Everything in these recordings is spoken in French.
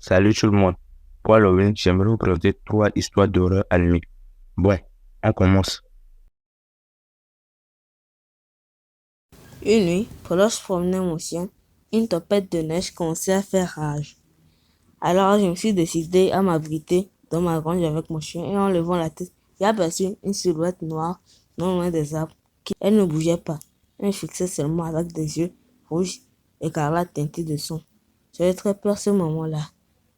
Salut tout le monde. Pour Halloween, j'aimerais vous présenter trois histoires d'horreur animées. Bon, on commence. Une nuit, pendant que je promenais mon chien, une tempête de neige commençait à faire rage. Alors je me suis décidé à m'abriter dans ma grange avec mon chien et en levant la tête, j'ai aperçu une silhouette noire non loin des arbres. Elle ne bougeait pas. Elle me fixait seulement avec des yeux rouges, écarlates teintés de sang. J'avais très peur ce moment-là.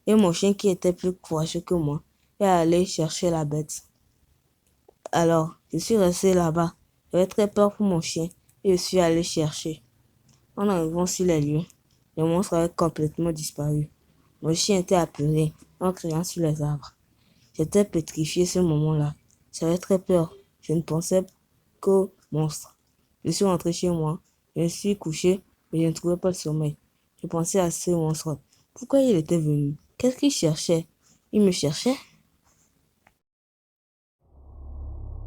Et mon chien, qui était plus courageux que moi, est allé chercher la bête. Alors, je suis resté là-bas. J'avais très peur pour mon chien et je suis allé chercher. En arrivant sur les lieux, le monstre avait complètement disparu. Mon chien était apeuré en criant sur les arbres. J'étais pétrifié ce moment-là. J'avais très peur. Je ne pensais qu'au monstre. Je suis rentré chez moi. Je me suis couché, mais je ne trouvais pas le sommeil. Je pensais à ce monstre. Pourquoi il était venu? Qu'est-ce qu'il cherchait? Il me cherchait?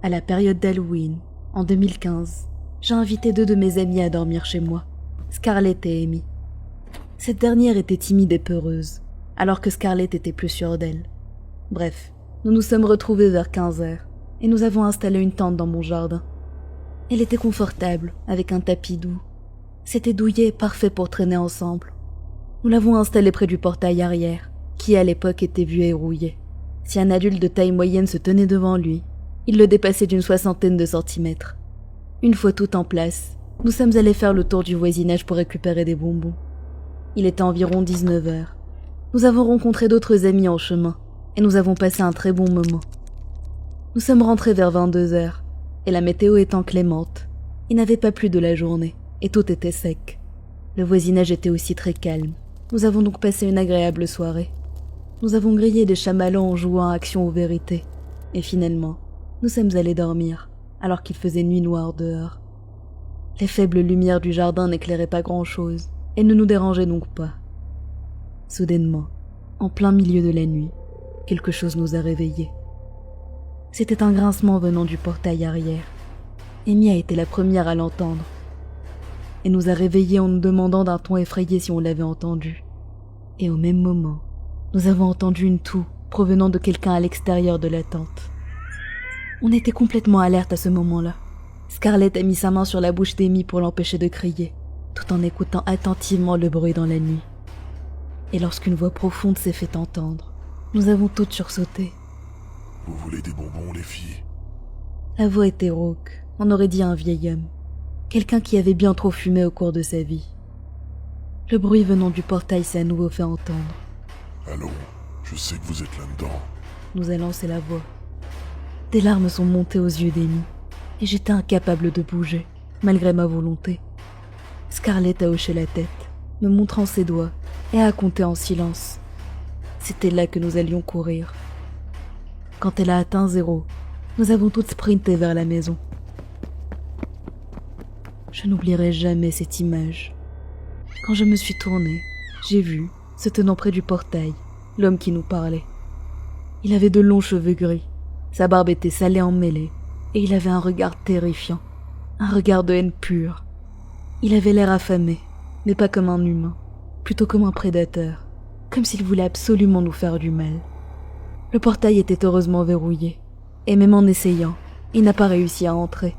À la période d'Halloween, en 2015, j'ai invité deux de mes amies à dormir chez moi, Scarlett et Amy. Cette dernière était timide et peureuse, alors que Scarlett était plus sûre d'elle. Bref, nous nous sommes retrouvés vers 15 heures et nous avons installé une tente dans mon jardin. Elle était confortable, avec un tapis doux. C'était douillet et parfait pour traîner ensemble. Nous l'avons installé près du portail arrière, qui à l'époque était vieux et rouillé. Si un adulte de taille moyenne se tenait devant lui, il le dépassait d'une 60aine de centimètres. Une fois tout en place, nous sommes allés faire le tour du voisinage pour récupérer des bonbons. Il était environ 19 heures. Nous avons rencontré d'autres amis en chemin, et nous avons passé un très bon moment. Nous sommes rentrés vers 22 heures, et la météo étant clémente, il n'avait pas plu de la journée, et tout était sec. Le voisinage était aussi très calme. Nous avons donc passé une agréable soirée. Nous avons grillé des chamallows en jouant à Action ou Vérité, et finalement, nous sommes allés dormir, alors qu'il faisait nuit noire dehors. Les faibles lumières du jardin n'éclairaient pas grand-chose, et ne nous dérangeaient donc pas. Soudainement, en plein milieu de la nuit, quelque chose nous a réveillés. C'était un grincement venant du portail arrière. Amy a été la première à l'entendre, et nous a réveillés en nous demandant d'un ton effrayé si on l'avait entendu. Et au même moment, nous avons entendu une toux provenant de quelqu'un à l'extérieur de la tente. On était complètement alerte à ce moment-là. Scarlett a mis sa main sur la bouche d'Amy pour l'empêcher de crier, tout en écoutant attentivement le bruit dans la nuit. Et lorsqu'une voix profonde s'est fait entendre, nous avons toutes sursauté. Vous voulez des bonbons, les filles? La voix était rauque, on aurait dit un vieil homme. Quelqu'un qui avait bien trop fumé au cours de sa vie. Le bruit venant du portail s'est à nouveau fait entendre. Allô, je sais que vous êtes là-dedans. Nous a lancé la voix. Des larmes sont montées aux yeux d'Amy, et j'étais incapable de bouger, malgré ma volonté. Scarlett a hoché la tête, me montrant ses doigts, et a compté en silence. C'était là que nous allions courir. Quand elle a atteint 0, nous avons toutes sprinté vers la maison. Je n'oublierai jamais cette image. Quand je me suis tournée, j'ai vu, se tenant près du portail, l'homme qui nous parlait. Il avait de longs cheveux gris, sa barbe était salée en mêlée, et il avait un regard terrifiant, un regard de haine pure. Il avait l'air affamé, mais pas comme un humain, plutôt comme un prédateur, comme s'il voulait absolument nous faire du mal. Le portail était heureusement verrouillé, et même en essayant, il n'a pas réussi à entrer.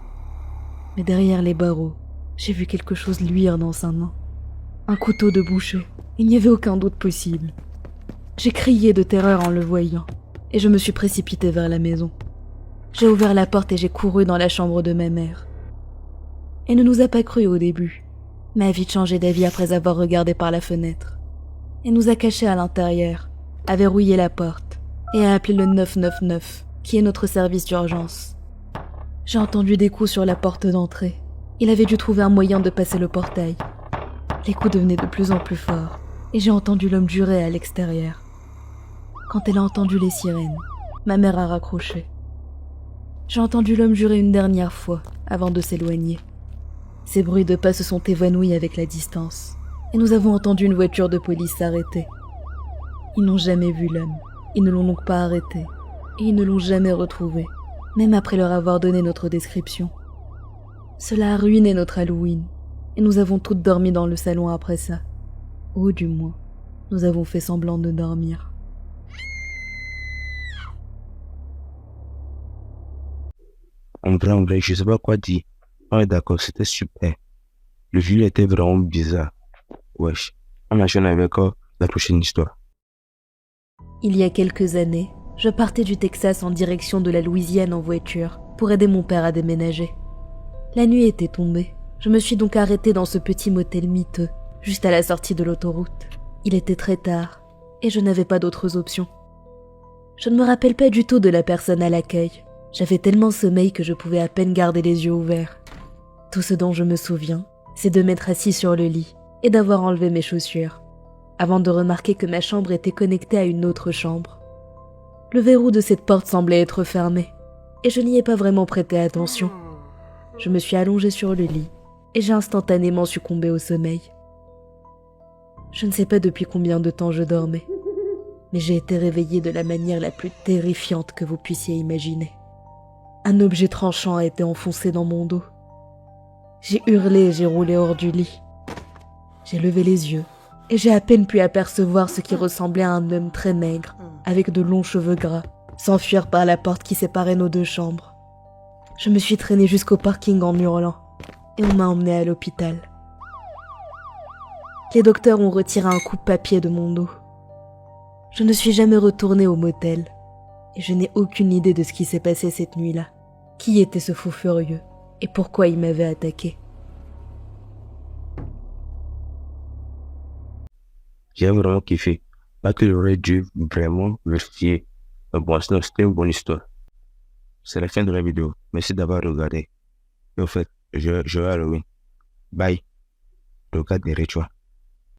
Mais derrière les barreaux, j'ai vu quelque chose luire dans sa main. Un couteau de boucher, il n'y avait aucun doute possible. J'ai crié de terreur en le voyant, et je me suis précipitée vers la maison. J'ai ouvert la porte et j'ai couru dans la chambre de ma mère. Elle ne nous a pas cru au début, mais a vite changé d'avis après avoir regardé par la fenêtre. Elle nous a cachés à l'intérieur, a verrouillé la porte, et a appelé le 999, qui est notre service d'urgence. J'ai entendu des coups sur la porte d'entrée. Il avait dû trouver un moyen de passer le portail. Les coups devenaient de plus en plus forts, et j'ai entendu l'homme jurer à l'extérieur. Quand elle a entendu les sirènes, ma mère a raccroché. J'ai entendu l'homme jurer une dernière fois, avant de s'éloigner. Ces bruits de pas se sont évanouis avec la distance, et nous avons entendu une voiture de police s'arrêter. Ils n'ont jamais vu l'homme, ils ne l'ont donc pas arrêté, et ils ne l'ont jamais retrouvé, même après leur avoir donné notre description. Cela a ruiné notre Halloween, et nous avons toutes dormi dans le salon après ça. Ou du moins, Nous avons fait semblant de dormir. En vrai, je sais pas quoi dire. On est d'accord, c'était super. Le vieux était vraiment bizarre. Wesh. On enchaîne avec la prochaine histoire. Il y a quelques années, je partais du Texas en direction de la Louisiane en voiture pour aider mon père à déménager. La nuit était tombée. Je me suis donc arrêtée dans ce petit motel miteux, juste à la sortie de l'autoroute. Il était très tard, et je n'avais pas d'autres options. Je ne me rappelle pas du tout de la personne à l'accueil. J'avais tellement sommeil que je pouvais à peine garder les yeux ouverts. Tout ce dont je me souviens, c'est de m'être assis sur le lit et d'avoir enlevé mes chaussures, avant de remarquer que ma chambre était connectée à une autre chambre. Le verrou de cette porte semblait être fermé, et je n'y ai pas vraiment prêté attention. Je me suis allongée sur le lit, et j'ai instantanément succombé au sommeil. Je ne sais pas depuis combien de temps je dormais, mais j'ai été réveillée de la manière la plus terrifiante que vous puissiez imaginer. Un objet tranchant a été enfoncé dans mon dos. J'ai hurlé et j'ai roulé hors du lit. J'ai levé les yeux et j'ai à peine pu apercevoir ce qui ressemblait à un homme très maigre, avec de longs cheveux gras, s'enfuir par la porte qui séparait nos deux chambres. Je me suis traînée jusqu'au parking en hurlant et on m'a emmenée à l'hôpital. Les docteurs ont retiré un coupe-papier de mon dos. Je ne suis jamais retournée au motel et je n'ai aucune idée de ce qui s'est passé cette nuit-là. Qui était ce fou furieux et pourquoi il m'avait attaqué? J'ai vraiment kiffé. Pas que j'aurais dû vraiment vérifier. Mais bon, sinon, c'était une bonne histoire. C'est la fin de la vidéo. Merci d'avoir regardé. Et au fait, je vais Halloween. Bye. Regarde les rituels.